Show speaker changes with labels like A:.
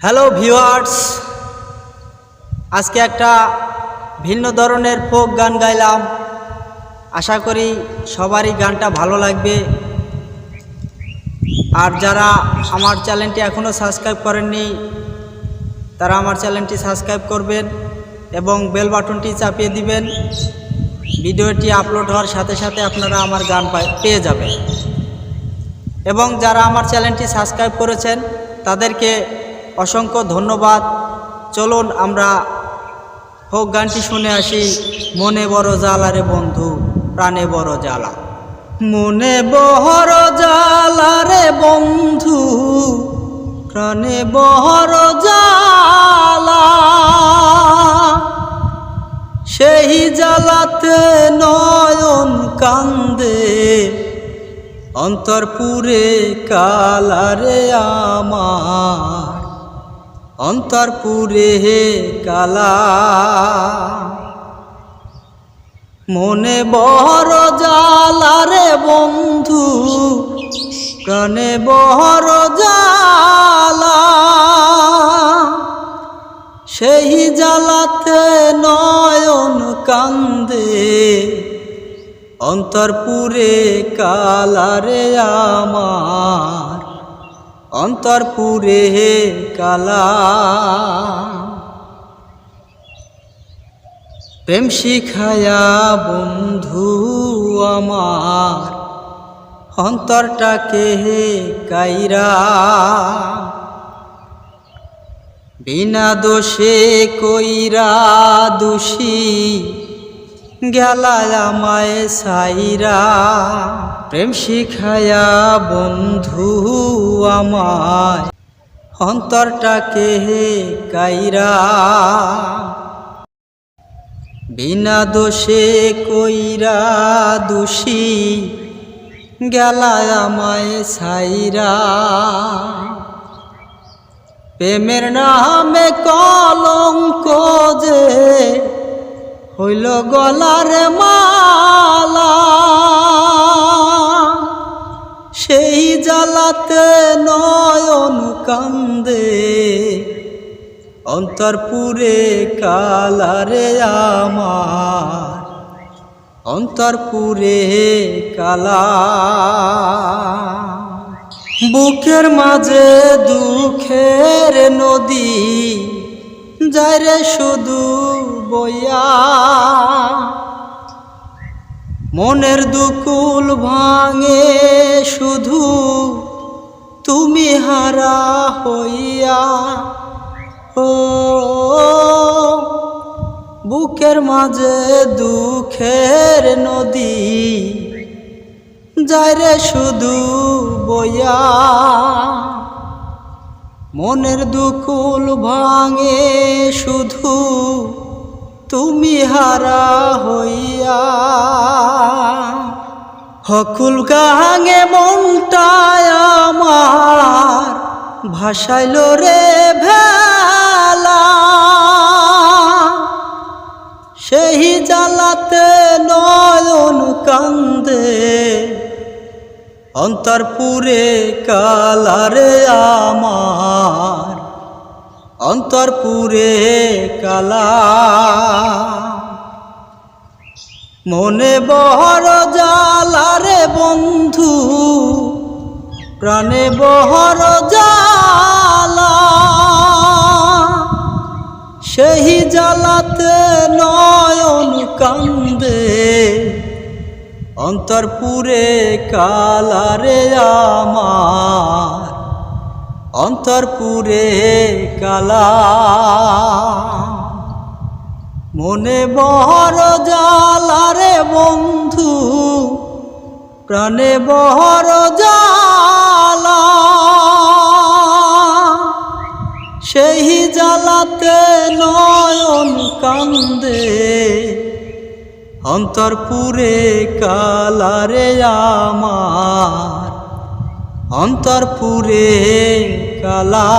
A: Hello viewers, আজকে একটা ভিন্ন ধরনের ফোক গান গাইলাম। আশা করি সবারই গানটা ভালো লাগবে। আর যারা আমার চ্যানেলটি এখনও সাবস্ক্রাইব করেননি তারা আমার চ্যানেলটি সাবস্ক্রাইব করবেন এবং বেল বাটনটি চাপিয়ে দিবেন। ভিডিওটি আপলোড হওয়ার সাথে সাথে আপনারা আমার গান পেয়ে যাবেন। এবং যারা আমার চ্যানেলটি সাবস্ক্রাইব করেছেন তাদেরকে অসংখ্য ধন্যবাদ। চলুন আমরা ফোক গানটি শুনে আসি। মনে বড় জ্বালা রে বন্ধু, প্রাণে বড় জ্বালা। মনে বড় জ্বালা রে বন্ধু, প্রাণে বড় জ্বালা। সেই জ্বালাতে নয়ন কান্দে, অন্তর পুরে কালা রে আমার, অন্তর পুরে কালা। মনে বড় জ্বালা রে বন্ধু, প্রাণে বড় জ্বালা। সেই জ্বালাতে নয়ন কান্দে, অন্তর পুরে কালা রে আমার, অন্তর পুরে কালা। প্রেম শিখায়া বন্ধু আমার, অন্তরটাকে কাইরা। বিনা দোষে কইরা দোষী গেলা আমায় সাইরা। প্রেম শিখায়া বন্ধু আমায়, অন্তরটাকে কাইরা। বিনা দোষে কইরা দোষী গেলা আমায় সাইরা। প্রেমের নামে কলঙ্ক যে হইল গলার মালা। সেই জ্বালাতে নয়ন কান্দে, অন্তর পুরে কালা রে আমার, অন্তর পুরে কালা। বুকের মাঝে দুঃখের নদী যায় রে শুধু বইয়া। মনের দুকুল ভাঙে শুধু তুমি হারা হইয়া। ও বুকের মাঝে দুঃখের নদী যায় রে শুধু বইয়া। মনের দুকুল ভাঙে শুধু তুমি হারা হইয়া। হকুল গাঙে মনটায় আমার ভাসাইল রে ভেলা। সেই জ্বালাতে নয়ন কান্দে, অন্তর পুরে কালা রে আমার, অন্তর পুরে কালা। মনে বড় জ্বালা রে বন্ধু, প্রাণে বড় জ্বালা। সেই জ্বালাতে নয়ন কান্দে, অন্তর পুরে কালা রে আমার, অন্তর পুরে কালা। মনে বড় জ্বালা রে বন্ধু, প্রাণে বড় জ্বালা। সেই জ্বালাতে নয়ন কান্দে, অন্তর পুরে কালা রে আমার, অন্তর পুরে কালা।